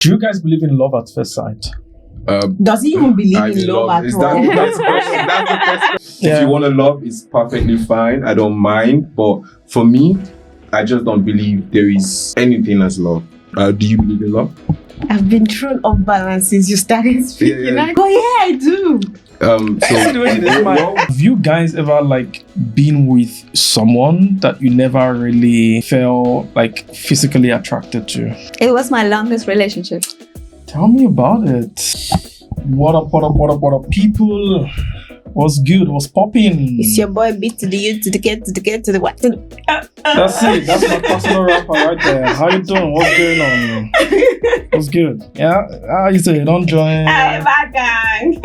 Do you guys believe in love at first sight? Does he even believe in love at all? That's the question. Yeah. If you want to love, it's perfectly fine. I don't mind. But for me, I just don't believe there is anything as love. Do you believe in love? I've been thrown off balance since you started speaking. Yeah. Oh yeah, I do. Have you guys ever been with someone that you never really felt physically attracted to? It was my longest relationship. Tell me about it. What up, people? What's good? What's popping? It's your boy beat to the U to the K to the K to the what? That's it. That's my personal rapper right there. How you doing? What's going on? What's good? Yeah? How you say? Don't join. Hey, bad gang.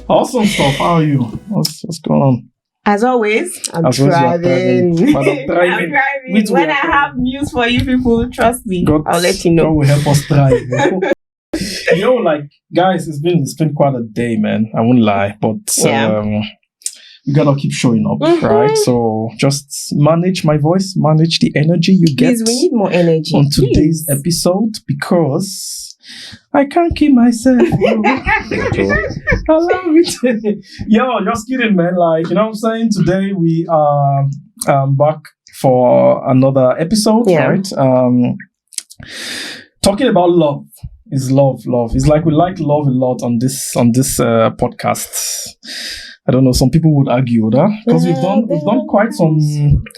Awesome stuff. How are you? What's going on? As always, I'm As always, driving. you are driving. But I'm I'm driving. driving. Which When way? I have news for you people, trust me, God, I'll let you God know. will help us drive. Guys, it's been quite a day, man. I won't lie, but we gotta keep showing up, right? So just manage my voice, manage the energy you get. Please, we need more energy on today's episode because I can't keep myself. Allow me to. Yo, just kidding, man. You know what I'm saying? Today we are back for another episode, right? Talking about love. Is love. It's we like love a lot on this podcast. I don't know. Some people would argue that because we've done quite some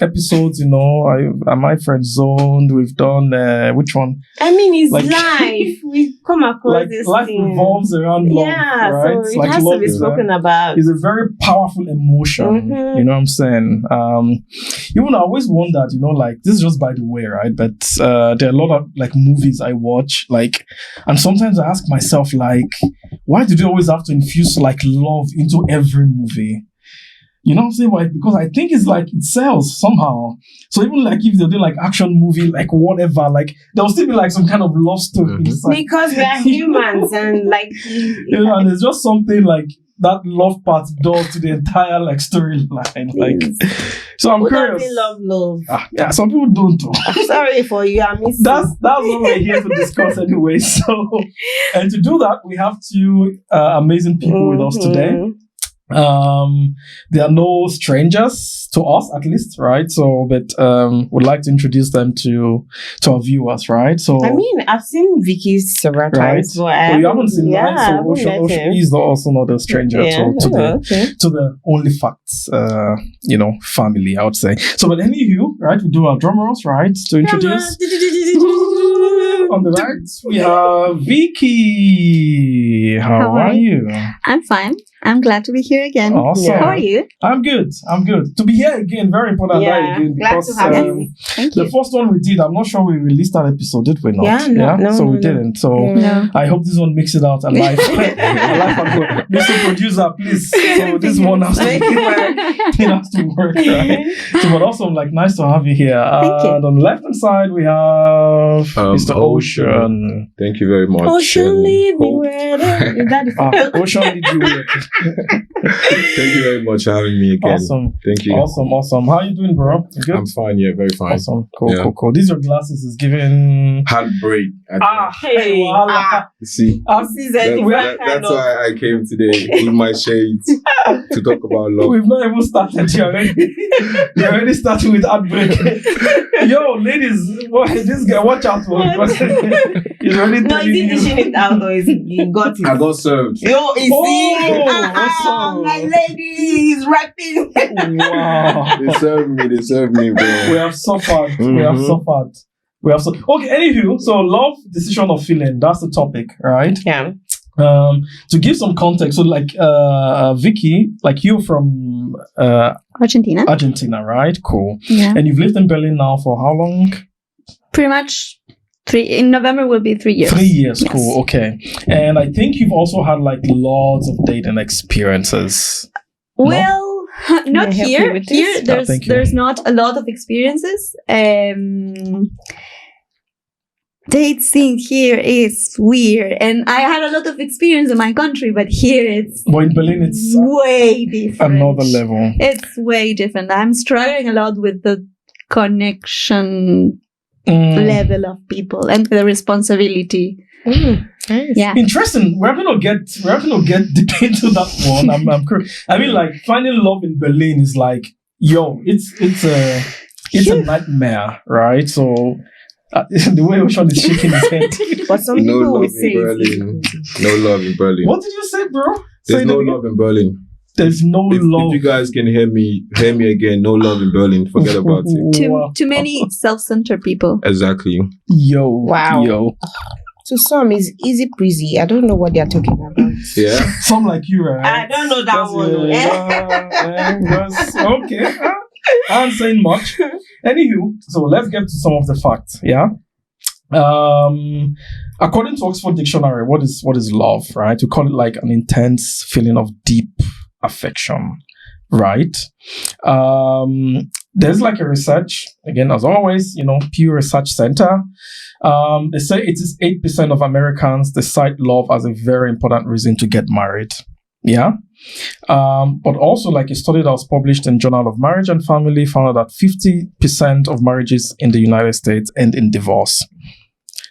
episodes. Am I friend zoned? We've done which one? I mean, it's life. We come across this life thing. revolves around love, right? So it has to be spoken about. It's a very powerful emotion. You know what I'm saying? Even I always wondered, this is just by the way, right? But there are a lot of movies I watch, and sometimes I ask myself, why do they always have to infuse love into every movie? You know what I'm saying? Why? Because I think it's it sells somehow. So even if they do action movie, whatever, there'll still be some kind of love story inside. Because we are humans and and there's just something that love part does to the entire storyline. So I'm curious. Who doesn't love? Yeah, some people don't too. I'm sorry for you. I miss that's what we're here to discuss anyway. So, and to do that, we have two amazing people with us today. They are no strangers to us, at least, right? So, but would like to introduce them to our viewers, right? So, I mean, I've seen Vicky several times, but you haven't seen mine. So, Ocean is also not a stranger to the Onlyfacts, family, I would say. So, but anywho, right? We do our drum rolls, right? To introduce. On the right, we have Vicky. How are you? I'm fine. I'm glad to be here again. Awesome. How are you? I'm good. To be here again, very important again, because glad to have you. Thank the you. first one we did, I'm not sure we released that episode, did we not? No, we didn't. So I hope this one makes it out alive. Mr. Producer, please. So this one has to it has to work, right? So, but also, nice to have you here. Thank you. And on the left hand side, we have Mr. Ocean. Thank you very much. Ocean lead me where Ocean lead you where? Thank you very much for having me again. Awesome. Thank you. Awesome. How you doing, bro? You good? I'm fine, very fine. Awesome. Cool. These are glasses is giving Heartbreak. See, that's why I came today with my shades to talk about love. We've not even started. You're already starting with heartbreak. Yo, ladies, this guy, watch out for him. He's already telling you. dishing it out or is he got it? I got served. Yo, you see? Awesome. My lady is rapping. Wow. They served me, bro. We have suffered. Okay, anywho, so love, decision or feeling, that's the topic, right? Yeah. To give some context, so Vicky, you're from Argentina, right? Cool. Yeah. And you've lived in Berlin now for how long? Pretty much 3. In November will be 3 years. 3 years, Yes. cool, okay. And I think you've also had lots of dating experiences. Well, not Can I help here. you with Here, this? there's not a lot of experiences. Dating here is weird, and I had a lot of experience in my country, but here it's in Berlin, it's way different. another level. It's way different. I'm struggling a lot with the connection level of people and the responsibility. Nice. Yeah. Interesting. We're gonna get deep into that one. I'm curious. I mean, like finding love in Berlin is like, yo, it's a nightmare, right? So the way Ocean is shaking his head. But some No people love will in say Berlin. No love in Berlin. What did you say, bro? There's Say no that again. love in Berlin. There's no If love. you guys can hear me again, no love in Berlin. Forget about it. Wow. Too many self-centered people. Exactly. Yo. Wow. Yo. To some, it's easy breezy. I don't know what they're talking about. Yeah. Some like you, right? I don't know that one. Okay. I ain't saying much. Anywho, so let's get to some of the facts. Yeah. According to Oxford Dictionary, what is love? Right? We call it like an intense feeling of deep affection. Right? There's like a research again, as always. Pew Research Center. They say it is 8% of Americans they cite love as a very important reason to get married. Yeah. But also, like a study that was published in Journal of Marriage and Family found out that 50% of marriages in the United States end in divorce.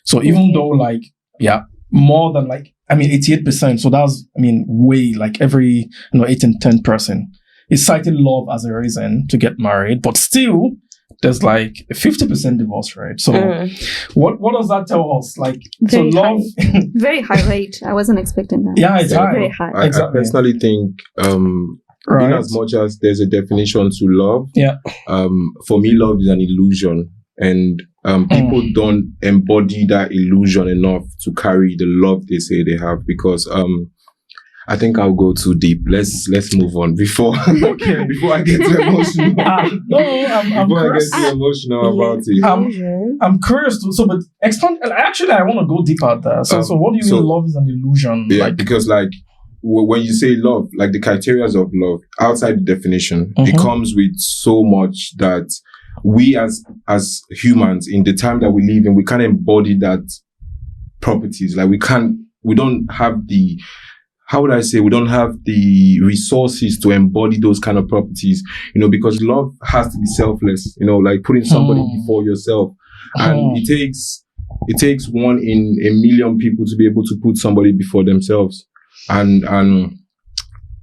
So even though more than 88%, so that's, way like every, 8 in 10 person is citing love as a reason to get married, but still there's like a 50% divorce rate. So what does that tell us? Like, Very so love, Very high rate. I wasn't expecting that. yeah, it's high. Very high. I Exactly. personally think, Right. in as much as there's a definition to love, Yeah. for me, love is an illusion. And people don't embody that illusion enough to carry the love they say they have, because I think I'll go too deep. Let's move on before before I get too emotional. No, I'm Before I curious. get too emotional about it. I'm curious to, so, but expand. Actually, I want to go deeper at that. So what do you mean love is an illusion? Yeah, Like, because when you say love, like the criteria of love outside the definition, it comes with so much that we as humans in the time that we live in, we can't embody that properties. Like we don't have the, how would I say, we don't have the resources to embody those kind of properties, because love has to be selfless, like putting somebody before yourself. And it takes 1 in a million people to be able to put somebody before themselves. And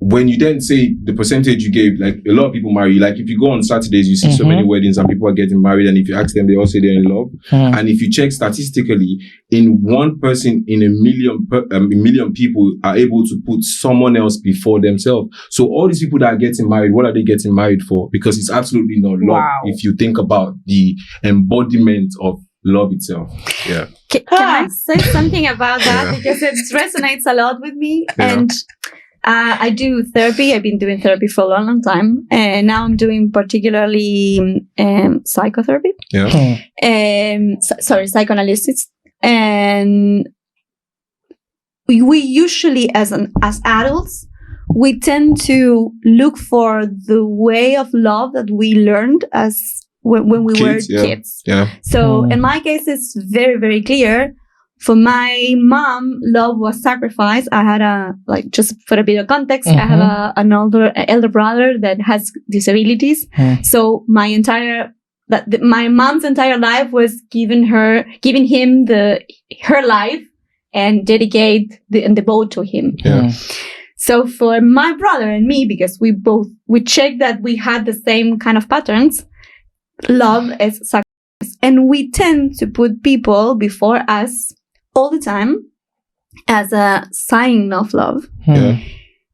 when you then say the percentage you gave, like a lot of people marry, like if you go on Saturdays, you see so many weddings and people are getting married, and if you ask them, they all say they're in love. And if you check statistically, in one person in a million people are able to put someone else before themselves. So all these people that are getting married, what are they getting married for? Because it's absolutely not love. Wow. If you think about the embodiment of love itself. Yeah. Can I say something about that? Because it resonates a lot with me. Yeah. And I do therapy. I've been doing therapy for a long, long time. And now I'm doing particularly psychotherapy. Yeah. Psychoanalysis. And we usually, as adults, we tend to look for the way of love that we learned as when we were kids. Yeah. So in my case, it's very, very clear. For my mom, love was sacrifice. I had just for a bit of context, I have an elder brother that has disabilities. So my mom's entire life was giving him her life and dedicate and devote to him. Yeah. So for my brother and me, because we checked that we had the same kind of patterns, love is sacrifice. And we tend to put people before us all the time as a sign of love. Yeah.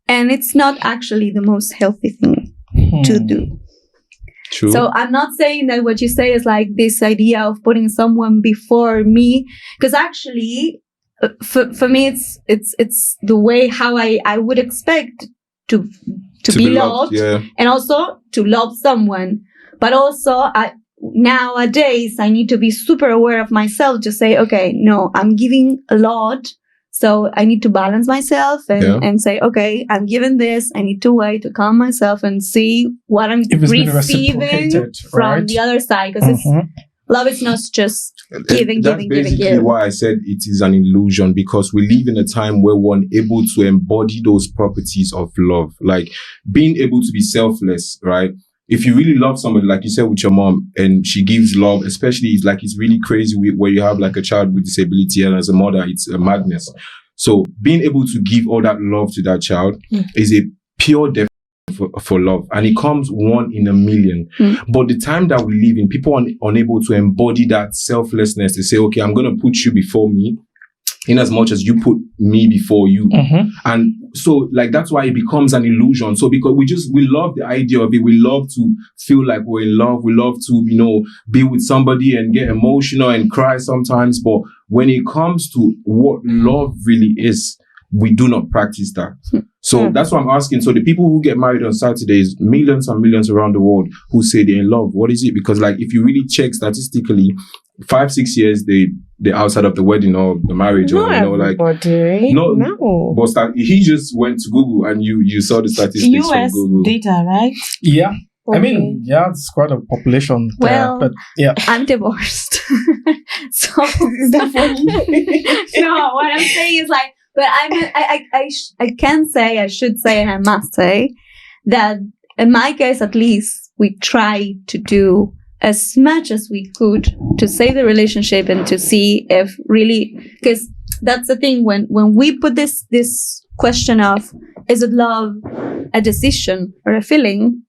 And it's not actually the most healthy thing to do. True. So I'm not saying that what you say is like this idea of putting someone before me, because actually for me it's the way how I would expect to be loved and also to love someone. But also nowadays I need to be super aware of myself to say, okay, no, I'm giving a lot. So I need to balance myself and say, okay, I'm giving this. I need to wait to calm myself and see what I'm receiving from the other side. Because love is not just giving. That's basically why I said it is an illusion, because we live in a time where we're able to embody those properties of love, like being able to be selfless, right? if you really love somebody, like you said with your mom, and she gives love, especially it's really crazy where you have like a child with disability, and as a mother, it's a madness. So being able to give all that love to that child is a pure definition for love, and it comes 1 in a million. But the time that we live in, people are unable to embody that selflessness to say, okay, I'm going to put you before me, in as much as you put me before you. And so like that's why it becomes an illusion. So because we love the idea of it, we love to feel like we're in love, we love to be with somebody and get emotional and cry sometimes, but when it comes to what love really is, we do not practice that. So that's why I'm asking. So the people who get married on Saturdays, millions and millions around the world who say they're in love, what is it? Because like if you really check statistically, 5-6 years they're outside of the wedding or the marriage, or but he just went to Google and you saw the statistics US from Google. data, right? Yeah. Okay. I mean, yeah, it's quite a population Well, there, but yeah. I'm divorced. So Is that funny? no, what I'm saying is like, but I can say, I should say, and I must say that in my case, at least, we try to do as much as we could to save the relationship and to see if really, because that's the thing when we put this question of, is it love a decision or a feeling?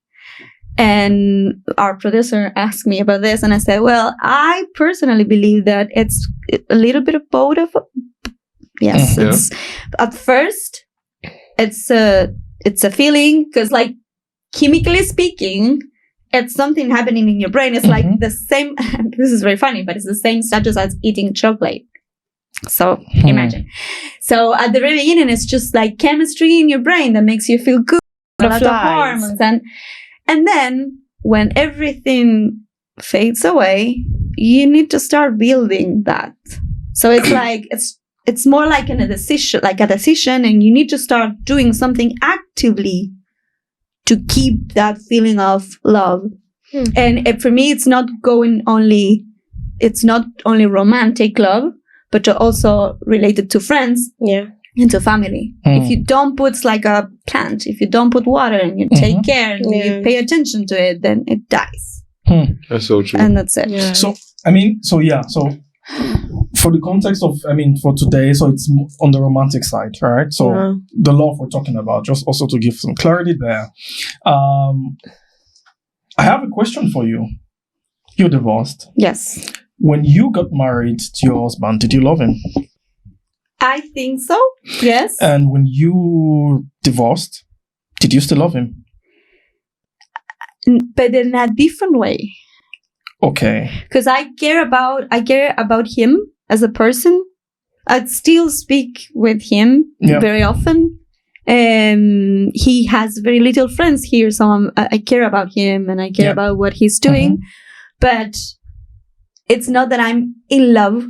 And our producer asked me about this, and I said, well, I personally believe that it's a little bit of both of. Yes, it's at first it's a feeling, because like chemically speaking, it's something happening in your brain. It's like the same. This is very funny, but it's the same status as eating chocolate. So imagine. So at the very beginning, it's just like chemistry in your brain that makes you feel good. A lot of hormones, and then when everything fades away, you need to start building that. So it's like it's more like a decision, and you need to start doing something actively to keep that feeling of love. And for me, it's not only romantic love, but also related to friends. And to family. If you don't put like a plant, if you don't put water and you take care and you pay attention to it, then it dies. That's so true. And that's it. So for the context of, for today, so it's on the romantic side, right? So the love we're talking about, just also to give some clarity there. I have a question for you. You're divorced. Yes. When you got married to your husband, did you love him? I think so. Yes. And when you divorced, did you still love him? But in a different way. Okay. Because I care about him as a person. I still speak with him very often. He has very little friends here, so I care about him and I care about what he's doing. But it's not that I'm in love.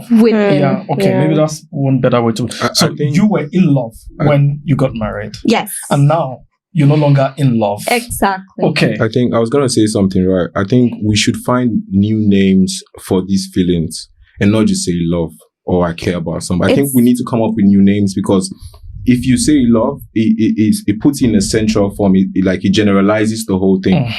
With him. Yeah, okay. Maybe that's one better way to. So I think you were in love when you got married. Yes. And now you're no longer in love. Exactly. Okay. I think I was going to say something, right? I think we should find new names for these feelings and not just say love or I care about somebody. I think we need to come up with new names, because if you say love, it puts in a central form. It generalizes the whole thing.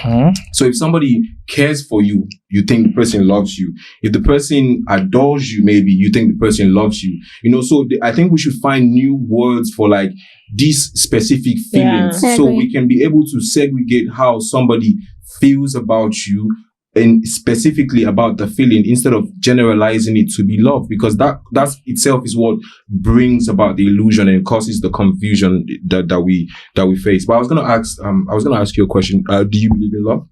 So if somebody cares for you, you think the person loves you. If the person adores you, maybe you think the person loves you. So I think we should find new words for like these specific feelings, so we can be able to segregate how somebody feels about you, and specifically about the feeling, instead of generalizing it to be love, because that itself is what brings about the illusion and causes the confusion that we face. But I was gonna ask you a question. Do you believe in love?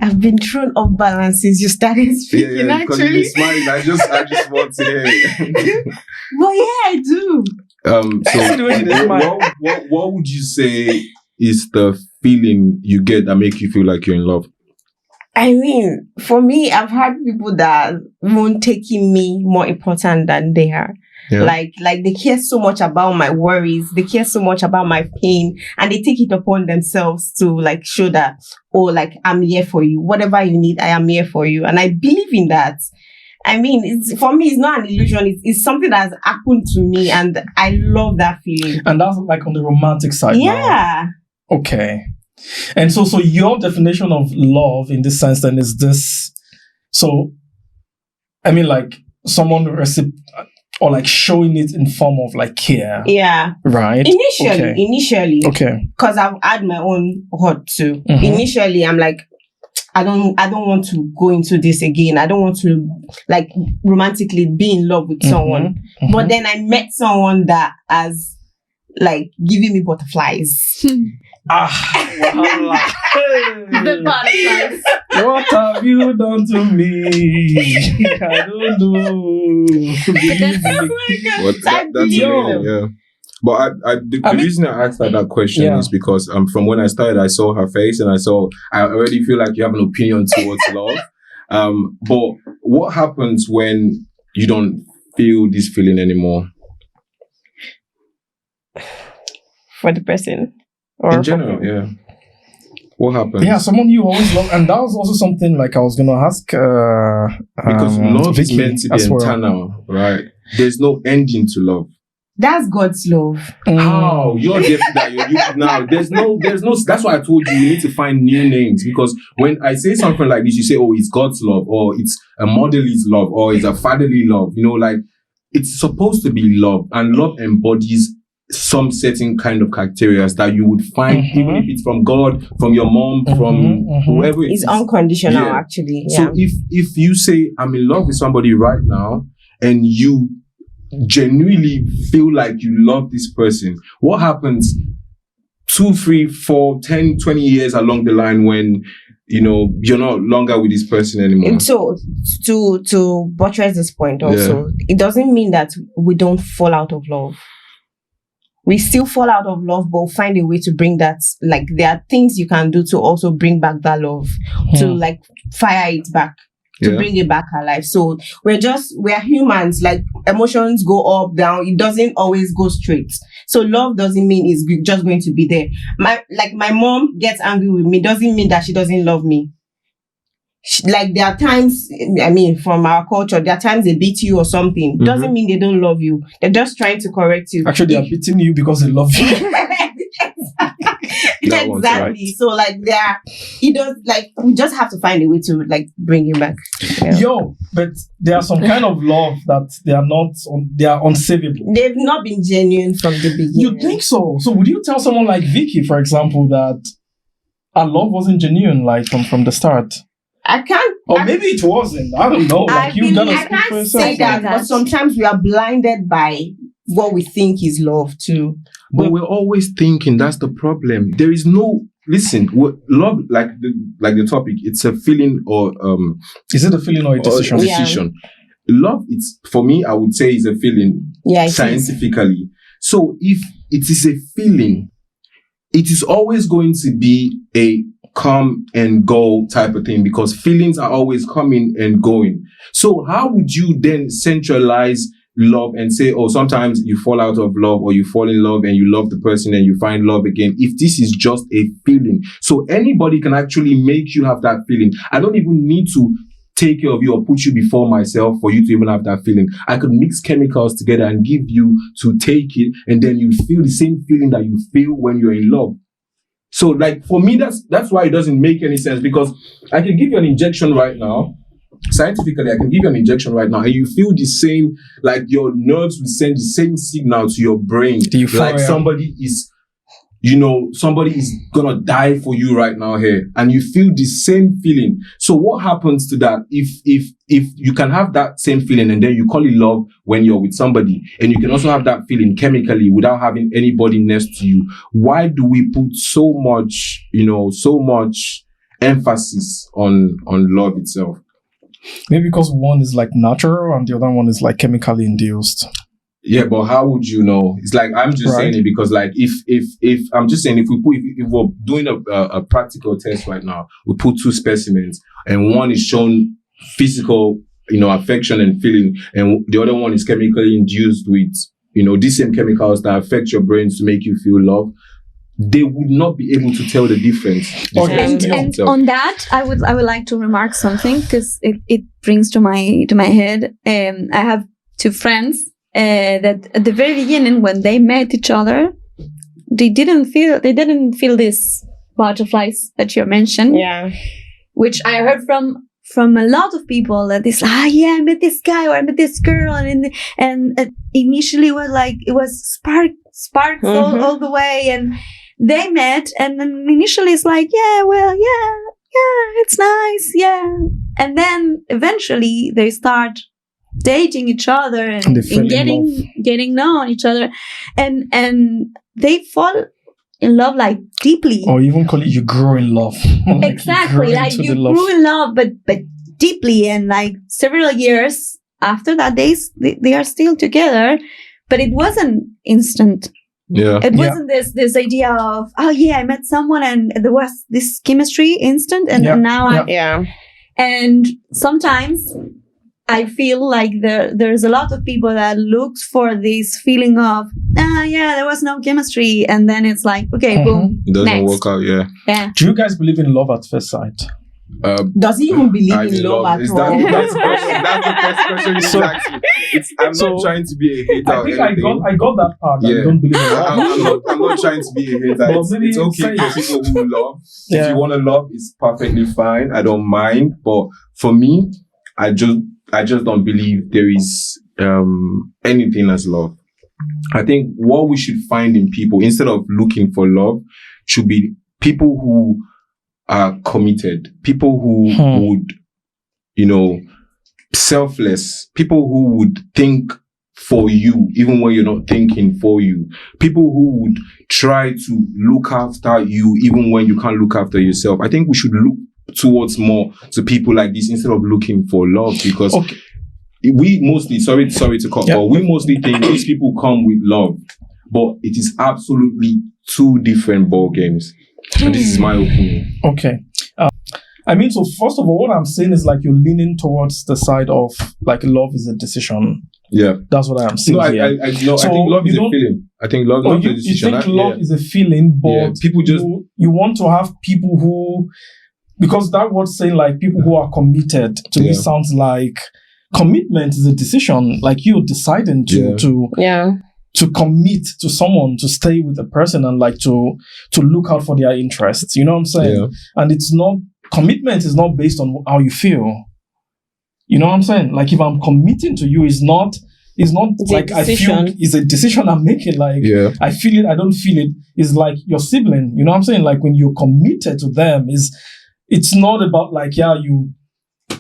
I've been thrown off balance since you started speaking. Because you've been smiling. I just want to hear. Well, I do. So what would you say is the feeling you get that make you feel like you're in love? I mean, for me, I've had people that won't taking me more important than they are. Yeah. Like they care so much about my worries, they care so much about my pain, and they take it upon themselves to like show that, I'm here for you. Whatever you need, I am here for you. And I believe in that. I mean, for me, it's not an illusion. It's something that has happened to me, and I love that feeling. And that's like on the romantic side. Yeah. Now. Okay. And so your definition of love in this sense then is this. So, I mean, like someone or like showing it in form of like care. Yeah. Right. Initially. Okay. Because I've had my own hurt too. Mm-hmm. Initially, I'm like, I don't want to go into this again. I don't want to like romantically be in love with someone. Mm-hmm. But then I met someone that has like giving me butterflies. The butterflies. What have you done to me? I don't know. That's yeah. But the reason I asked that question is because from when I started, I saw her face and I already feel like you have an opinion towards love. But what happens when you don't feel this feeling anymore? For the person? Or in general, yeah. What happens? Yeah, someone you always love. And that was also something like I was going to ask. Because love Vicky is meant to be internal, right? There's no ending to love. That's God's love. How? You're different. Now, there's no, that's why I told you need to find new names. Because when I say something like this, you say, oh, it's God's love, or it's a motherly love, or it's a fatherly love. You know, like, it's supposed to be love. And love embodies some certain kind of criteria that you would find, even if it's from God, from your mom, from whoever it is. It's unconditional, actually. Yeah. So if you say, I'm in love with somebody right now, and you genuinely feel like you love this person, what happens 2, 3, 4, 10, 20 years along the line when you're no longer with this person anymore? And so to buttress this point also, it doesn't mean that we don't fall out of love. We still fall out of love, but find a way to bring that, like, there are things you can do to also bring back that love, to like fire it back, to bring it back alive. So we're humans, like emotions go up, down. It doesn't always go straight. So love doesn't mean it's just going to be there. My mom gets angry with me, doesn't mean that she doesn't love me. Like, there are times, I mean, from our culture, there are times they beat you or something. Doesn't mean they don't love you. They're just trying to correct you. Actually, they are beating you because they love you. Exactly. Right. So, like, we just have to find a way to, like, bring him back. Yeah. But there are some kind of love that they are unsavable. They've not been genuine from the beginning. You think so? So would you tell someone like Vicky, for example, that our love wasn't genuine, like, from the start? I can't. Or maybe it wasn't. I don't know. Like, you gotta speak for yourself. I can't say that, but sometimes we are blinded by what we think is love too. But we're always thinking that's the problem. There is no love, like the topic. It's a feeling, or is it a feeling or a decision? Decision. Love, it's, for me, I would say, is a feeling. Yeah, scientifically. So if it is a feeling, it is always going to be a come and go type of thing, because feelings are always coming and going. So how would you then centralize love and say, oh, sometimes you fall out of love, or you fall in love and you love the person and you find love again, if this is just a feeling? So anybody can actually make you have that feeling. I don't even need to take care of you or put you before myself for you to even have that feeling. I could mix chemicals together and give you to take it, and then you feel the same feeling that you feel when you're in love. So, like, for me, that's why it doesn't make any sense, because I can give you an injection right now. Scientifically, I can give you an injection right now, and you feel the same, like your nerves will send the same signal to your brain. Like somebody is gonna die for you right now here, and you feel the same feeling. So what happens to that? If you can have that same feeling and then you call it love when you're with somebody, and you can also have that feeling chemically without having anybody next to you, why do we put so much emphasis on love itself? Maybe because one is like natural and the other one is like chemically induced. Yeah, but how would you know? It's like, I'm just saying it because, like, if I'm just saying, if we're doing a practical test right now, we put 2 specimens, and one is shown physical, affection and feeling, and the other one is chemically induced with, these same chemicals that affect your brains to make you feel love, they would not be able to tell the difference. And on that, I would like to remark something, because it brings to my head. I have 2 friends that at the very beginning, when they met each other, they didn't feel this butterflies that you mentioned. Yeah. Which I heard from a lot of people that this, I met this guy or I met this girl, and initially it was sparks all the way, and they met, and then initially it's like, it's nice, and then eventually they start dating each other and getting known each other, and they fall in love like deeply, or even call it you grow in love. Exactly, like you grew in love, but deeply, and like several years after that, they are still together, but it wasn't instant. Yeah, it wasn't this idea of I met someone and there was this chemistry instant, and now and sometimes I feel like there's a lot of people that looks for this feeling of there was no chemistry, and then it's like, okay, boom, it doesn't work out. Yeah. Do you guys believe in love at first sight? Does he even believe in love at all? That's the first question you asked me. I'm not trying to be a hater. I think I got that part. Yeah. I don't believe in love. I'm not trying to be a hater. It's okay for people who love. Yeah. If you want to love, it's perfectly fine. I don't mind. But for me, I just don't believe there is anything as love. I think what we should find in people, instead of looking for love, should be people who are committed, people who would, selfless, people who would think for you, even when you're not thinking for you, people who would try to look after you, even when you can't look after yourself. I think we should look towards more to people like this instead of looking for love, because we mostly, sorry to cut, but we mostly think these people come with love, but it is absolutely two different ball games. And this is my opinion. Okay. So first of all, what I'm saying is like you're leaning towards the side of like love is a decision. Yeah. That's what I am saying. I think love is a feeling. I think love is a decision. You think love is a feeling, but people just... You want to have people who... Because that word saying like people who are committed to me sounds like commitment is a decision. Like you're deciding to commit to someone, to stay with a person, and like to look out for their interests. You know what I'm saying? Yeah. And commitment is not based on how you feel. You know what I'm saying? Like if I'm committing to you, it's not like I feel it's a decision I'm making. Like I feel it, I don't feel it. It's like your sibling. You know what I'm saying? Like when you're committed to them, it's not about like you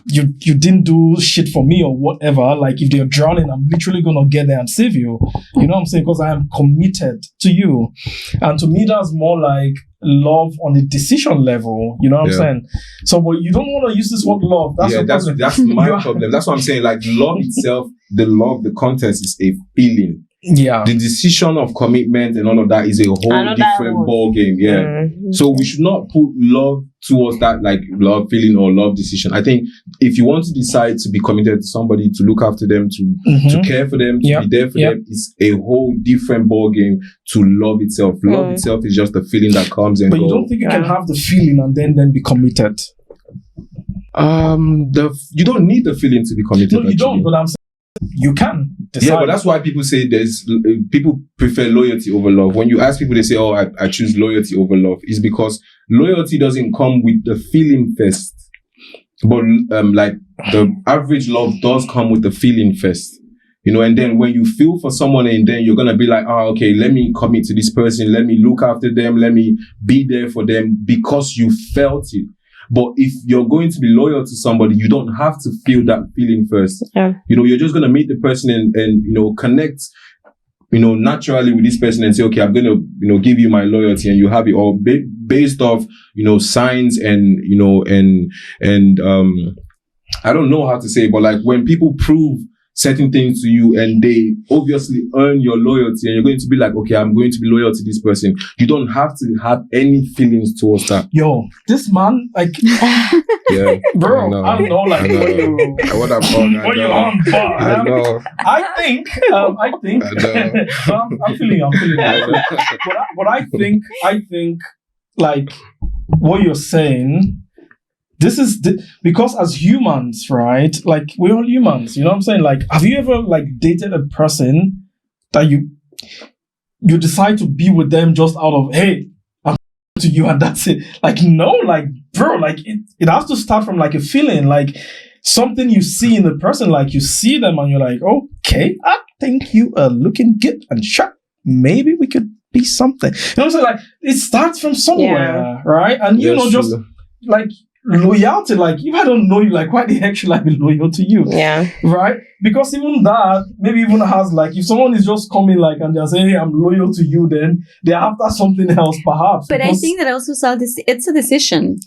didn't do shit for me or whatever. Like if they're drowning, I'm literally gonna get there and save you. You know what I'm saying? Because I am committed to you. And to me, that's more like love on a decision level. You know what I'm saying? So, but you don't want to use this word love. That's my problem. That's what I'm saying. Like love itself, the context is a feeling. Yeah. The decision of commitment and all of that is a whole different ball game. Yeah. Mm-hmm. So we should not put love towards that, like love feeling or love decision. I think if you want to decide to be committed to somebody, to look after them, to care for them, to be there for them, it's a whole different ball game to love itself. Love itself is just a feeling that comes and goes. But you don't think you can have the feeling and then be committed? You don't need the feeling to be committed. No, you don't. But I'm saying you can decide. Yeah, but that's why people say people prefer loyalty over love. When you ask people, they say, I choose loyalty over love. It's because loyalty doesn't come with the feeling first. But like the average love does come with the feeling first. And then when you feel for someone, and then you're going to be like, okay, let me commit to this person. Let me look after them. Let me be there for them because you felt it. But if you're going to be loyal to somebody, you don't have to feel that feeling first. Yeah. You're just going to meet the person and connect, naturally with this person and say, okay, I'm going to, give you my loyalty, and you have it all based off, signs and I don't know how to say it, but like when people prove certain things to you and they obviously earn your loyalty, and you're going to be like, okay, I'm going to be loyal to this person. You don't have to have any feelings towards that. Yo, this man, like, bro, I don't know, like, what I'm on, what you're on, I know. I think, I'm feeling it. But I think, like, what you're saying, this is because as humans, right? Like we're all humans, you know what I'm saying? Like, have you ever like dated a person that you decide to be with them just out of, hey, to you and that's it. Like, no, like, bro, like it has to start from like a feeling, like something you see in the person, like you see them and you're like, okay, I think you are looking good and sharp. Maybe we could be something. You know what I'm saying? Like, it starts from somewhere, right? And you know, just like loyalty, like if I don't know you, like why the heck should I be loyal to you? Yeah. Right? Because even that, maybe even has like, if someone is just coming like and they're saying, hey, I'm loyal to you, then they're after something else perhaps. But I think that also it's a decision.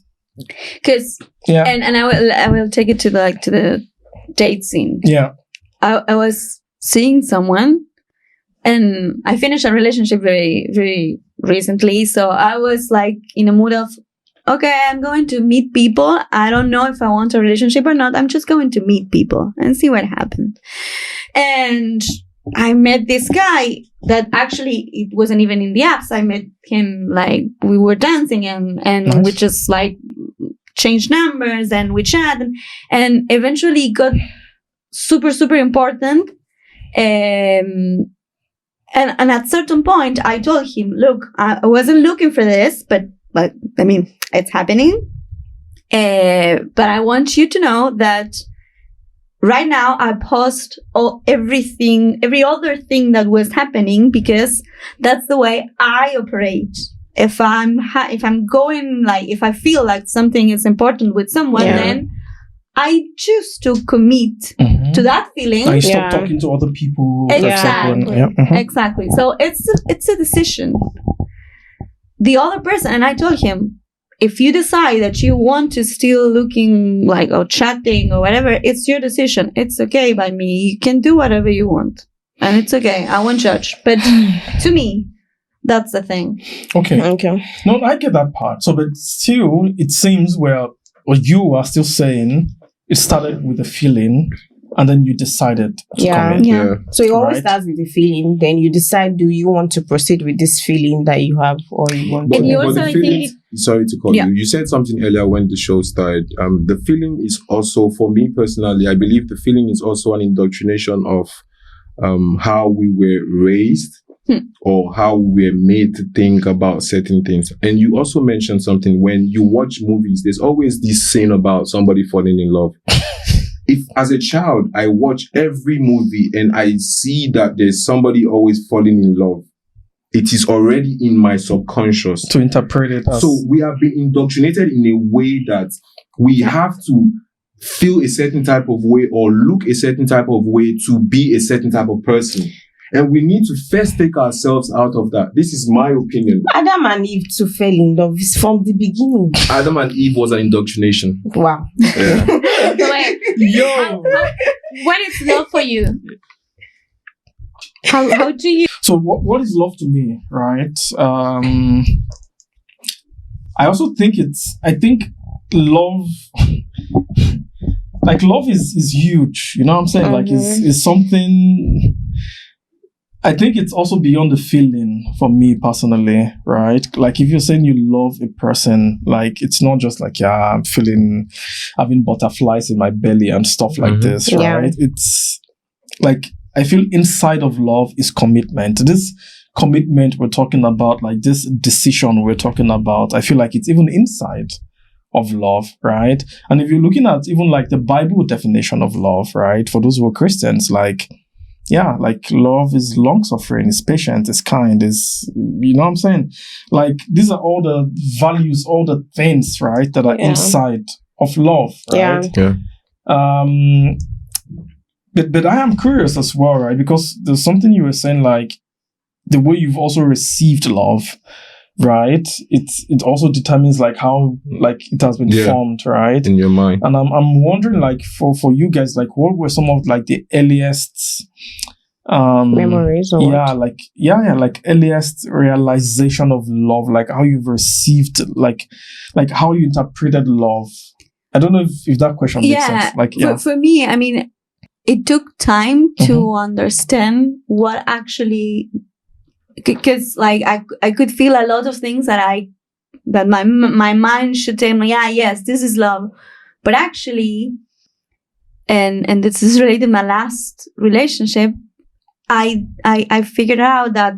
Because and I will take it to the date scene. Yeah. I was seeing someone and I finished a relationship very, very recently. So I was like in a mood of, okay, I'm going to meet people. I don't know if I want a relationship or not. I'm just going to meet people and see what happens. And I met this guy that actually, it wasn't even in the apps. I met him, like, we were dancing and we just, like, changed numbers and we chat. And eventually it got super, super important. And at certain point, I told him, look, I wasn't looking for this, but I mean, it's happening. But I want you to know that right now I paused every other thing that was happening because that's the way I operate. If I'm going, like, if I feel like something is important with someone, then I choose to commit to that feeling. I stop talking to other people. Exactly. Exactly. So it's a decision. The other person, and I told him, if you decide that you want to still looking like or chatting or whatever, it's your decision. It's okay by me. You can do whatever you want. And it's okay. I won't judge. But to me, that's the thing. Okay. No, I get that part. So, but still, it seems what you are still saying, it started with a feeling and then you decided to commit. Yeah. So it always starts with a feeling. Then you decide, do you want to proceed with this feeling that you have or you want to... And you also, I think... Sorry to call you. You said something earlier when the show started. The feeling is also, for me personally, I believe the feeling is also an indoctrination of how we were raised or how we were made to think about certain things. And you also mentioned something, when you watch movies, there's always this scene about somebody falling in love. If as a child, I watch every movie and I see that there's somebody always falling in love, it is already in my subconscious. To interpret it as... So we have been indoctrinated in a way that we have to feel a certain type of way or look a certain type of way to be a certain type of person. And we need to first take ourselves out of that. This is my opinion. Adam and Eve too fell in love from the beginning. Adam and Eve was an indoctrination. Wow. Yeah. Yo. What is love for you? How do you... So what is love to me, right? I also think love, like love is huge. You know what I'm saying? Like is something... I think it's also beyond the feeling for me personally, right? Like if you're saying you love a person, like it's not just like, I'm having butterflies in my belly and stuff like this, right? Yeah. It's like, I feel inside of love is commitment. This commitment we're talking about, like this decision we're talking about, I feel like it's even inside of love, right? And if you're looking at even like the Bible definition of love, right? For those who are Christians, like love is long-suffering, is patient, is kind, is, you know what I'm saying? Like, these are all the values, all the things, right, that are inside of love, right? Yeah. But I am curious as well, right? Because there's something you were saying, like, the way you've also received love, right? It also determines, like, how, like, it has been formed, right? In your mind. And I'm wondering, like, for you guys, like, what were some of, like, the earliest memories or like earliest realization of love, like how you've received, like how you interpreted love. I don't know if that question makes sense. Like, for me, I mean, it took time to understand what actually, because like I could feel a lot of things that my mind should tell me, yes, this is love, but actually, and this is related to my last relationship. I figured out that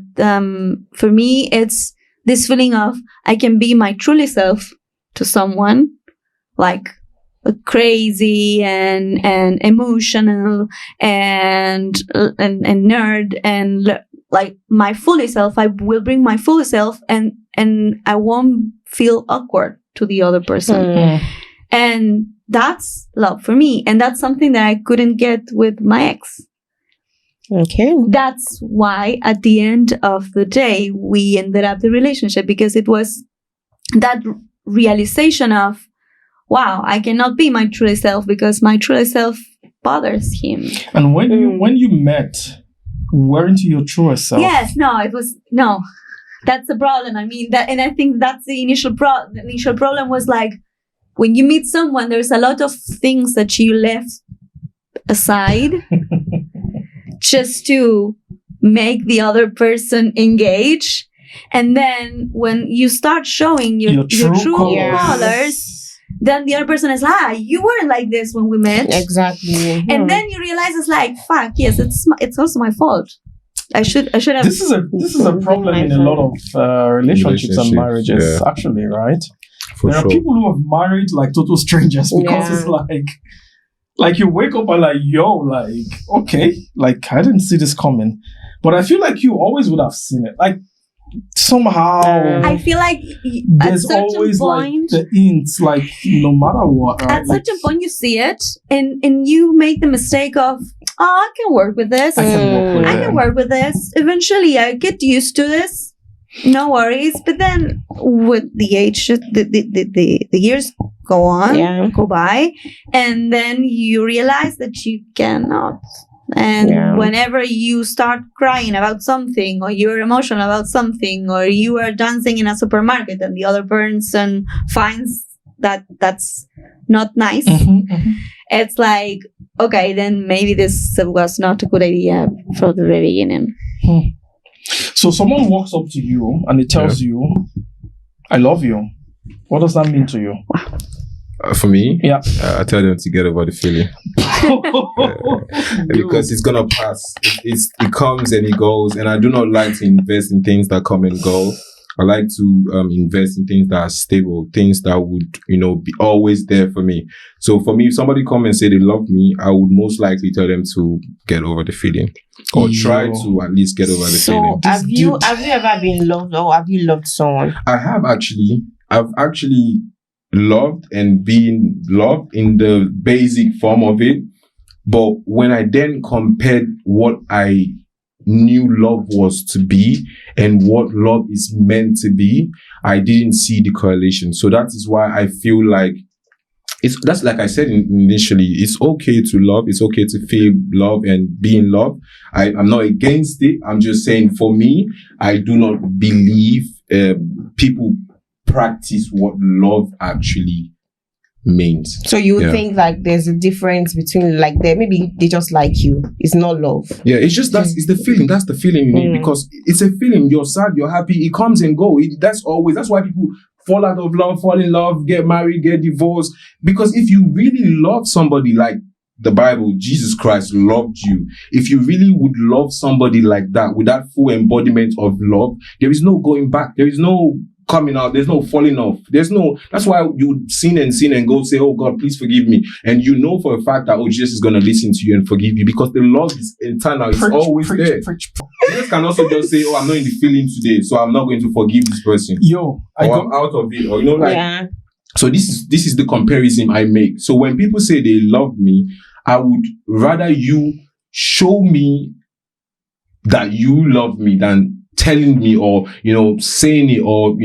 for me it's this feeling of I can be my truly self to someone, like crazy and emotional and nerd, and like my fully self. I will bring my fully self, and I won't feel awkward to the other person. And that's love for me, and that's something that I couldn't get with my ex. Okay. That's why at the end of the day we ended up the relationship, because it was that realization of, wow, I cannot be my true self because my true self bothers him. And when you met, weren't you your true self? Yes, no. That's the problem. I mean, that, and I think that's the initial problem was like, when you meet someone, there's a lot of things that you left aside just to make the other person engage. And then when you start showing your true colors, then the other person is like, you weren't like this when we met. Exactly. And then you realize it's like, fuck, yes, it's also my fault. I should have. This is a problem in a lot of relationships and marriages, actually, right? There are people who have married like total strangers because it's like you wake up and like, yo, like, okay, like I didn't see this coming. But I feel like you always would have seen it. Like somehow I feel like there's always like the hints, like no matter what. Right? At such a point you see it and you make the mistake of, oh, I can work with this. I can work with this. Eventually I get used to this. No worries. But then with the age, the years go by, and then you realize that you cannot. And whenever you start crying about something, or you're emotional about something, or you are dancing in a supermarket and the other person finds that that's not nice, it's like, okay, then maybe this was not a good idea from the very beginning. So someone walks up to you and it tells you, I love you. What does that mean to you? For me, I tell them to get over the feeling. Because it's gonna pass. It comes and it goes, and I do not like to invest in things that come and go. I like to invest in things that are stable, things that would, be always there for me. So for me, if somebody come and say they love me, I would most likely tell them to get over the feeling, or try to at least get over the feeling. So have you ever been loved, or have you loved someone? I have actually. I've actually loved and been loved in the basic form of it. But when I then compared what I knew love was to be and what love is meant to be, I didn't see the correlation. So that is why I feel like that's like I said initially, it's okay to love, it's okay to feel love and be in love. I'm not against it. I'm just saying, for me, I do not believe people practice what love actually means. So you think like there's a difference between like maybe they just like you. It's not love. Yeah, it's just it's the feeling. That's the feeling you need, because it's a feeling. You're sad, you're happy. It comes and goes. That's why people fall out of love, fall in love, get married, get divorced. Because if you really love somebody, like the Bible, Jesus Christ loved you. If you really would love somebody like that, with that full embodiment of love, there is no going back. There is no coming out. There's no falling off. That's why you sin and go say, oh God, please forgive me. And you know for a fact that, Jesus is going to listen to you and forgive you, because the love is internal. It's always there. Jesus can also just say, oh, I'm not in the feeling today, so I'm not going to forgive this person. I'm out of it. Or, So this is the comparison I make. So when people say they love me, I would rather you show me that you love me than telling me, or saying it, or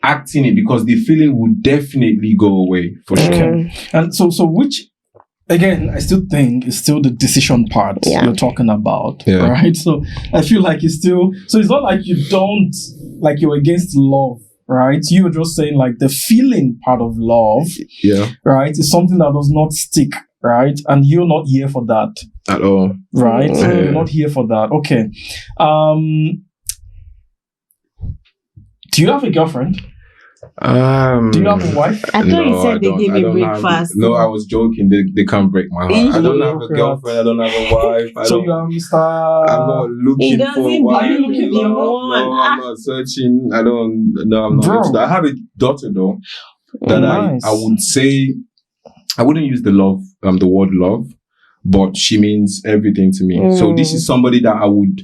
acting it, because the feeling would definitely go away for sure. Okay. And so which, again, I still think is still the decision part you're talking about, right? So I feel like it's still, so it's not like you're against love, right? You're just saying like the feeling part of love, right, is something that does not stick, right? And you're not here for that at all, right? You're not here for that. Okay. Do you have a girlfriend? Do you have a wife? I thought you said they gave you breakfast. No, I was joking. They can't break my heart. I don't have a girlfriend. I don't have a wife. You are Mr. I'm not looking for a wife. Are you looking for No, I'm not searching. I'm not. I have a daughter though. That nice. I would say, I wouldn't use the word love, but she means everything to me. So this is somebody that I would,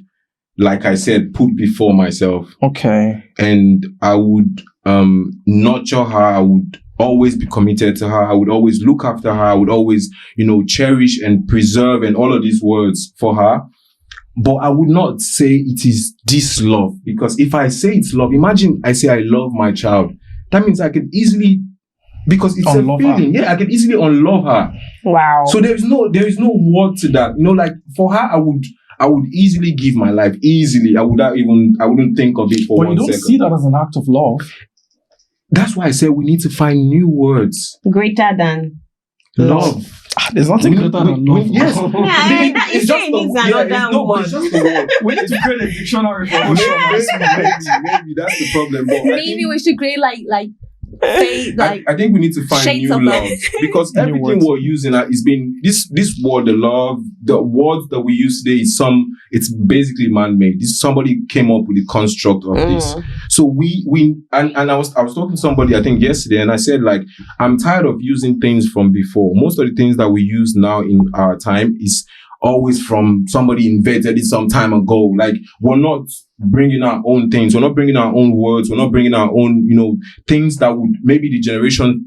like I said, put before myself. Okay. And I would nurture her. I would always be committed to her. I would always look after her. I would always, cherish and preserve and all of these words for her. But I would not say it is this love, because if I say it's love, imagine I say I love my child. That means I could easily, because it's a feeling. Yeah, I could easily unlove her. Wow. So there is no word to that. Like for her, I would easily give my life easily. I wouldn't think of it for 1 second. But you don't see that as an act of love. That's why I said we need to find new words. Greater than love. There's nothing greater than love. Yes. It's just another one. It's just the word. We need to create a dictionary for maybe that's the problem. But maybe we should create like I think we need to find new love, because everything we're using is being this word, the love, the words that we use today it's basically man-made. Somebody came up with the construct of this. So I was talking to somebody I think yesterday, and I said, like, I'm tired of using things from before. Most of the things that we use now in our time is always from somebody invented it some time ago. Like, we're not bringing our own things. We're not bringing our own words. We're not bringing our own, things that would maybe the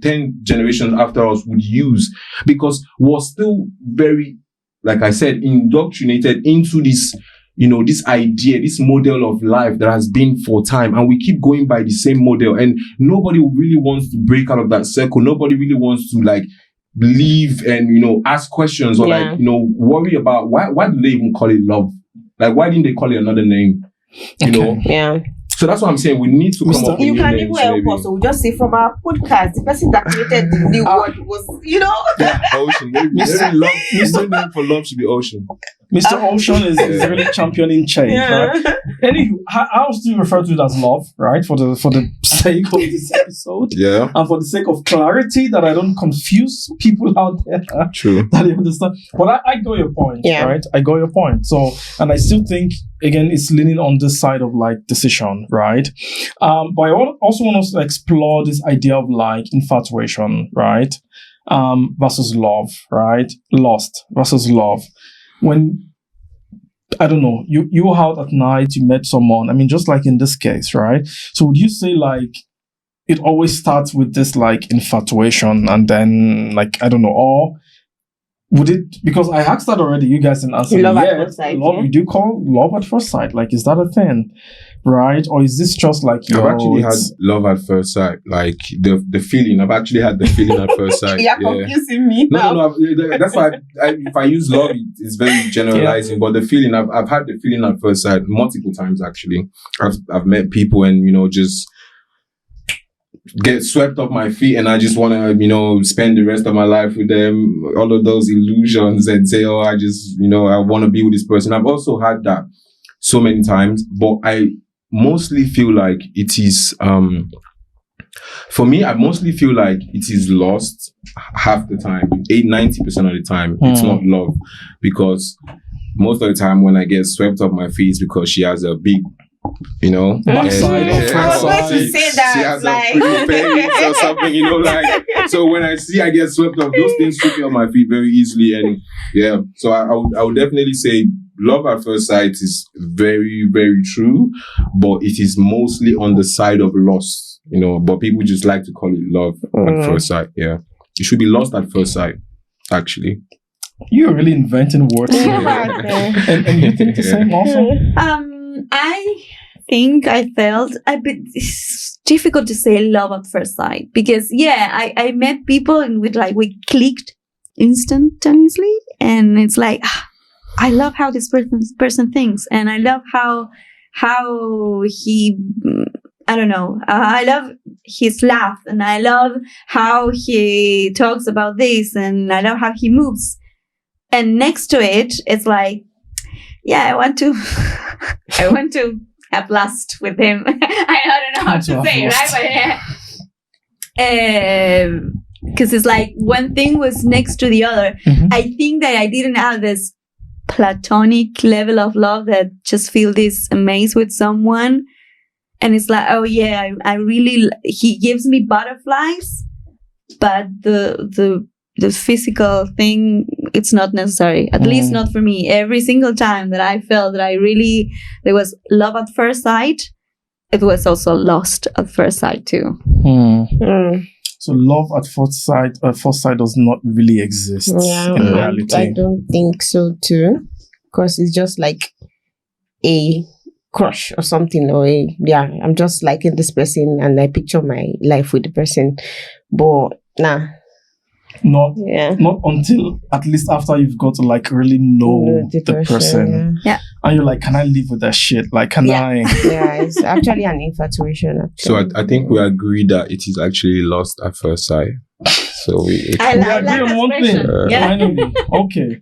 10 generations after us would use, because we're still very, like I said, indoctrinated into this, this idea, this model of life that has been for time. And we keep going by the same model, and nobody really wants to break out of that circle. Nobody really wants to, like, believe and ask questions or worry about why do they even call it love? Like, why didn't they call it another name? Yeah. So that's what I'm saying. We need to come up with you new can names, even help us. So we just say from our podcast, the person that created the new word was Ocean. Maybe love. Mr. name for love should be Ocean. Mr. Ocean is really championing change, right? Anyway, I'll still refer to it as love, right? For the sake of this episode. Yeah. And for the sake of clarity, that I don't confuse people out there. True. That you understand. But I got your point, right? I got your point. So, and I still think, again, it's leaning on this side of, like, decision, right? But I also want us to explore this idea of, like, infatuation, right? Versus love, right? Lust versus love. When, I don't know, you were out at night, you met someone, I mean, just like in this case, right? So would you say, like, it always starts with this, like, infatuation, and then, like, I don't know, or would it, because I asked that already, you guys didn't answer. Love at first sight. Love, you do call love at first sight? Like, is that a thing? Right? Or is this just like I've actually had love at first sight, like the feeling. I've actually had the feeling at first sight. You're confusing me now. No. That's why if I use love, it's very generalizing. But the feeling, I've had the feeling at first sight multiple times actually. I've met people and just get swept off my feet, and I just want to spend the rest of my life with them. All of those illusions, and say, oh, I just I want to be with this person. I've also had that so many times, but I mostly feel like it is, for me, I mostly feel like it is lost half the time, 90% of the time. It's not love, because most of the time when I get swept off my feet, it's because she has a big, backside. I was going to say that, she has a pretty face or something, so when I get swept off, those things sweep me off my feet very easily, and so I would definitely say love at first sight is very, very true, but it is mostly on the side of lust, but people just like to call it love at first sight. Yeah. It should be lost at first sight, actually. You're really inventing words. And you think the same also? I think I felt a bit, it's difficult to say love at first sight, because I met people and we clicked instantaneously, and it's like, I love how this person thinks, and I love how he, I don't know, I love his laugh, and I love how he talks about this, and I love how he moves. And next to it, it's like, I want to have lust with him. I don't know how to say, right? Because it's like one thing was next to the other. Mhm. I think that I didn't have this platonic level of love that just feel this amaze with someone. And it's like, oh yeah, I really, he gives me butterflies, but the physical thing, it's not necessary. At least not for me. Every single time that I felt that there was love at first sight, it was also lost at first sight too. So love at first sight does not really exist in reality. I don't think so too, because it's just like a crush or something, or I'm just liking this person and I picture my life with the person, but nah. Not until at least after you've got to like really know the person. Yeah. And you're like, can I live with that shit? Like, can I? Yeah, it's actually an infatuation. Actually. So I think we agree that it is actually lost at first sight. So we agree on one thing. Finally. Okay.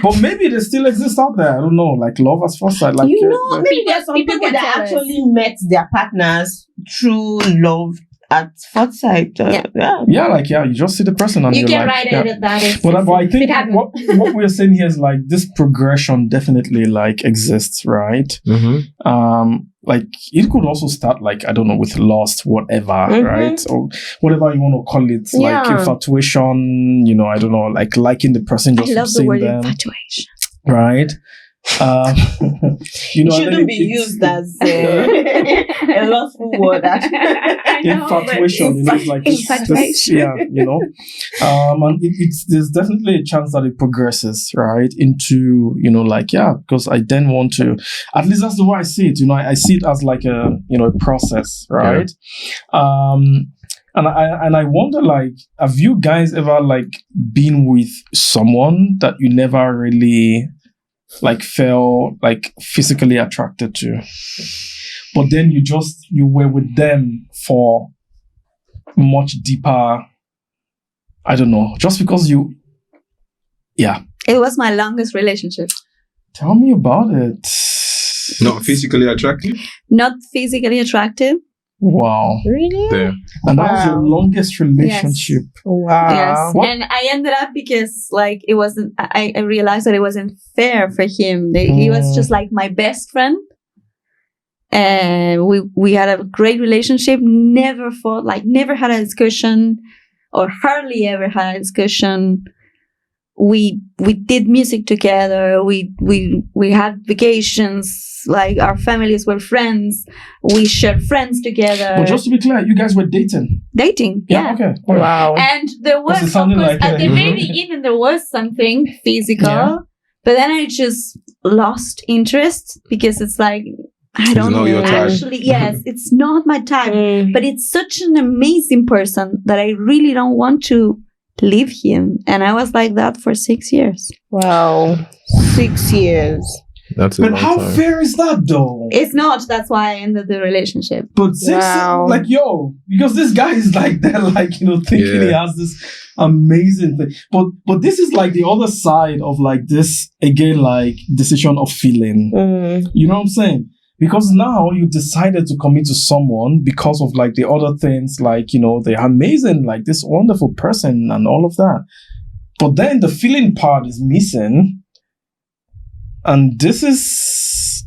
But maybe they still exist out there. I don't know. Like love at first sight. Like maybe there's some people that actually met their partners through love at first sight. You just see the person and you you're can like, write it that is. But I think what we're saying here is like this progression definitely like exists, right? Like it could also start like, I don't know, with lust, whatever, right? Or whatever you want to call it, like infatuation, I don't know, like liking the person just I love seeing the word them, infatuation. right? It shouldn't be used as a lustful word. Infatuation, it's like this, and there's definitely a chance that it progresses right into because I then want to, at least that's the way I see it. I see it as like a a process, right? And I wonder, like, have you guys ever like been with someone that you never really like felt like physically attracted to, but then you were with them for much deeper, I don't know, just because it was my longest relationship. Tell me about it. Not physically attractive? Not physically attractive. Wow. Really? Yeah. And that was your longest relationship. Yes. Wow. Yes. What? And I ended up because like it wasn't, I realized that it wasn't fair for him. He was just like my best friend. And we had a great relationship, never had a discussion or hardly ever had a discussion. We did music together. We had vacations. Like our families were friends. We shared friends together. But just to be clear, you guys were dating. Dating, yeah. Okay. Wow. And there was, of course, like at the very beginning, there was something physical, but then I just lost interest because it's like, I don't know. Actually, yes, it's not my type, but it's such an amazing person that I really don't want to leave him. And I was like that for 6 years. Wow. 6 years. That's a but long how time. fair is that though? It's not. That's why I ended the relationship. But 6 like because this guy is like that, like thinking he has this amazing thing. But this is like the other side of like this again, like decision of feeling. You know what I'm saying? Because now you decided to commit to someone because of like the other things, like they're amazing, like this wonderful person and all of that. But then the feeling part is missing. And this is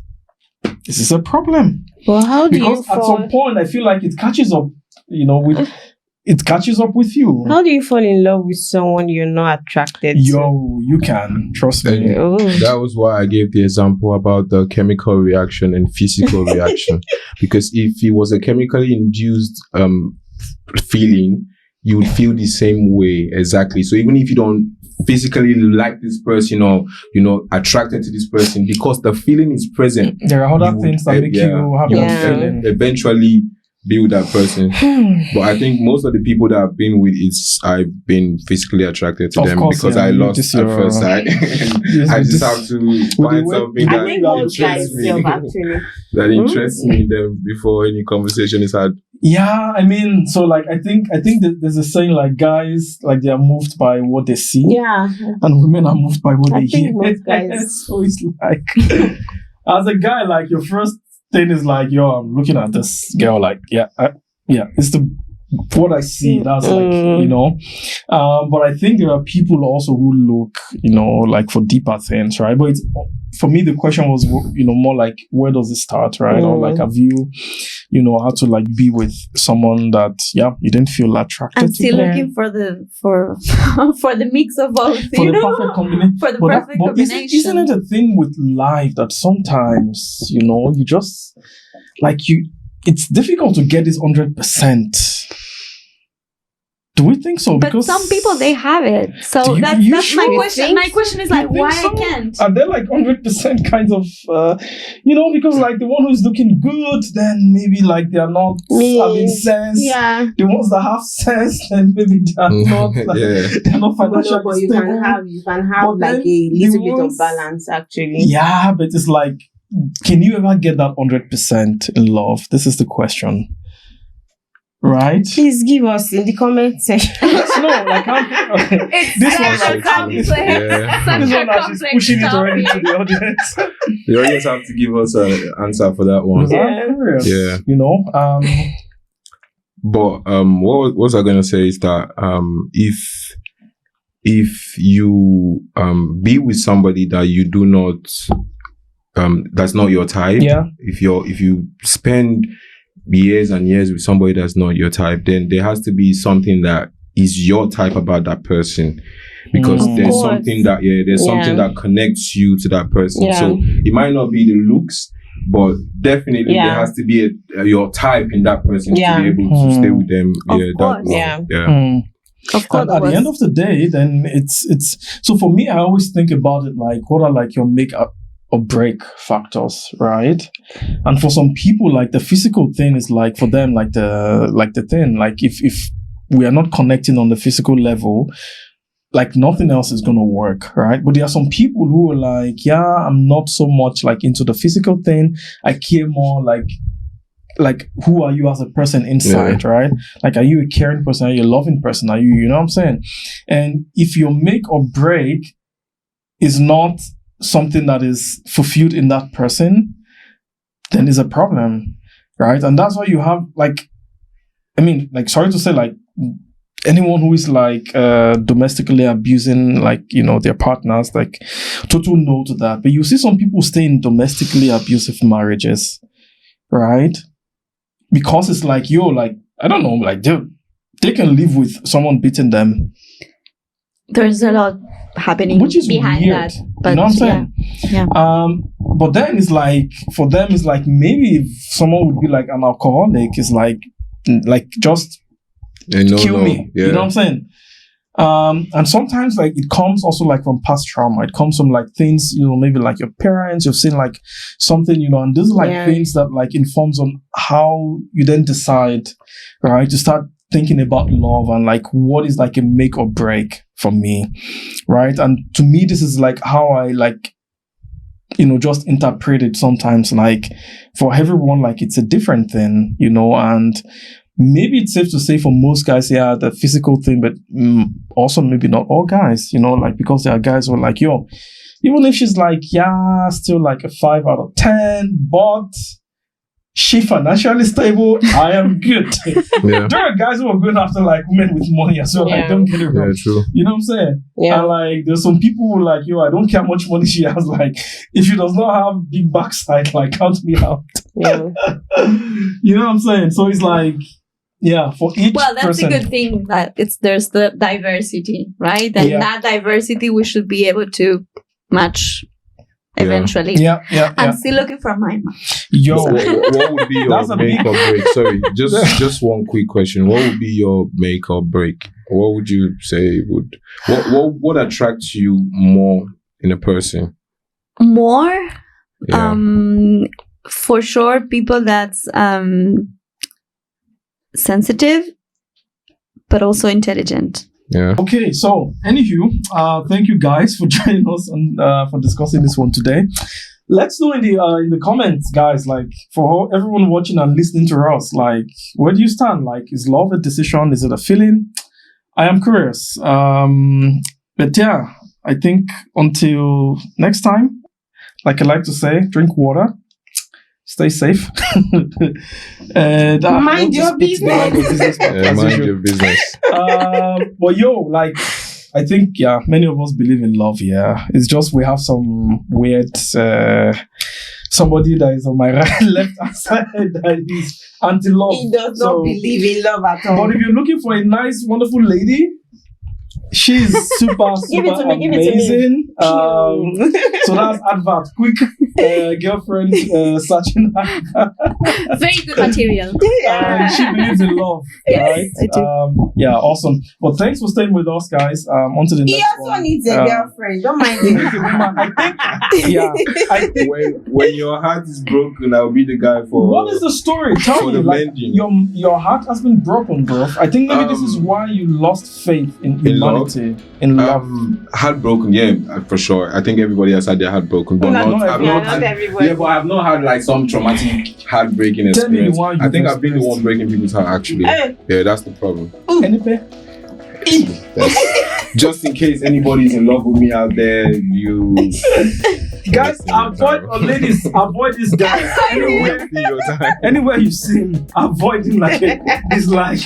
a problem. Well, how do because you at some point I feel like it catches up, it catches up with you. How do you fall in love with someone you're not attracted to? You can, trust me. That was why I gave the example about the chemical reaction and physical reaction. Because if it was a chemically induced feeling, you would feel the same way exactly. So even if you don't physically like this person or attracted to this person, because the feeling is present, there are other things that make you have that feeling. Eventually be with that person. But I think most of the people that I've been with, I've been physically attracted to them because I lost at first sight. I just have to find something that interests me then before any conversation is had. Yeah, I mean, so like I think that there's a saying like guys like they are moved by what they see. Yeah. And women are moved by what they hear. Most guys. So it's like as a guy, like your first thing is like, yo, I'm looking at this girl, like, it's the what I see, that's like, but I think there are people also who look, like for deeper things, right? But it's, for me, the question was, more like, where does it start, right? Or like, have you, had to like be with someone that, you didn't feel attracted I'm to? still looking for the mix of both, for the perfect combination. For the perfect combination. Isn't it a thing with life that sometimes, you just, like, it's difficult to get this 100%. Do we think so? But because some people, they have it. So that's my question. My question is like, why I can't? Are they like 100% kinds of, because like the one who's looking good, then maybe like they are not having sense. Yeah. The ones that have sense, then maybe they are not. Like, they're not financially but you stable. can have like a little bit of balance, actually. Yeah, but it's like, can you ever get that 100% in love? This is the question. Right? Please give us in the comment section. No, like this one, complex. This one she's pushing it already to the audience. The audience have to give us an answer for that one. Yeah. But what was I gonna say is that if you be with somebody that you do not that's not your type, if you spend years and years with somebody that's not your type, then there has to be something that is your type about that person, because there's something that something that connects you to that person. So it might not be the looks, but definitely there has to be your type in that person to be able to stay with them. Of course. At the end of the day, then it's so for me, I always think about it like, what are like your make-up or break factors, right? And for some people, like the physical thing is like, for them, like the thing, like if we are not connecting on the physical level, like nothing else is gonna work, right? But there are some people who are like, I'm not so much like into the physical thing. I care more like who are you as a person inside, right? Like, are you a caring person? Are you a loving person? Are you know what I'm saying? And if your make or break is not something that is fulfilled in that person, then there's a problem, right? And that's why you have sorry to say, like anyone who is like domestically abusing like their partners, like total no to that. But you see some people stay in domestically abusive marriages, right? Because it's like, I don't know, like they can live with someone beating them. There's a lot happening which is behind weird, that. But you know what I'm saying? Yeah. But then it's like, for them, it's like, maybe if someone would be like an alcoholic, it's like just kill me. Yeah. You know what I'm saying? And sometimes like it comes also like from past trauma. It comes from like things, maybe like your parents, you've seen like something, and these are like things that like informs on how you then decide, right, to start thinking about love and like what is like a make or break for me, right? And to me, this is like how I like, just interpret it sometimes. Like for everyone, like it's a different thing, and maybe it's safe to say for most guys, the physical thing, but also maybe not all guys, like because there are guys who are like, even if she's like, still like a 5 out of 10, but she financially stable, I am good. There are guys who are going after like women with money as well. Like, don't get it wrong. True. You know what I'm saying? Yeah. And like, there's some people who are like, I don't care how much money she has. Like, if she does not have big backside, like, count me out. Yeah. You know what I'm saying? So it's like, for each that's person. a good thing that there's the diversity, right? And that diversity we should be able to match eventually. I'm still looking for my match. What would be your make or break? Sorry, just one quick question. What would be your make or break? What would you say would what attracts you more in a person? More? For sure, people that's sensitive, but also intelligent. Yeah. Okay, so anywho, thank you guys for joining us and for discussing this one today. Let's know in the comments, guys, like for everyone watching and listening to us, like where do you stand? Like, is love a decision? Is it a feeling? I am curious. But I think until next time, like I like to say, drink water, stay safe. And Mind your business. Mind your business. But like, I think, many of us believe in love. Yeah, it's just we have some weird somebody that is on my left hand side that is anti-love. He does not believe in love at all. But if you're looking for a nice, wonderful lady, she's super amazing. So that's advert. Quick girlfriend searching. Very good material. She believes in love. Yes, right? I do. Awesome. Well, thanks for staying with us, guys. On to the next one. He also needs a girlfriend. Don't mind him. I think when your heart is broken, I'll be the guy for. What is the story? Tell me. Like, your heart has been broken, bro. I think maybe this is why you lost faith in humanity. In love. Heartbroken, yeah, for sure. I think everybody has had their heart broken, but not everybody. Yeah, but I've not had like some traumatic heartbreaking experience. I think I've been the one breaking people's heart actually. Yeah, that's the problem. Just in case anybody's in love with me out there, you guys ladies, avoid this guy. Anywhere you see him, avoid him like it's like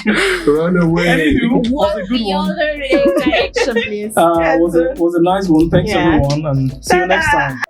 run away. Anywho, was a good one. Other direction, please. Was a nice one. Thanks everyone, and see you next time.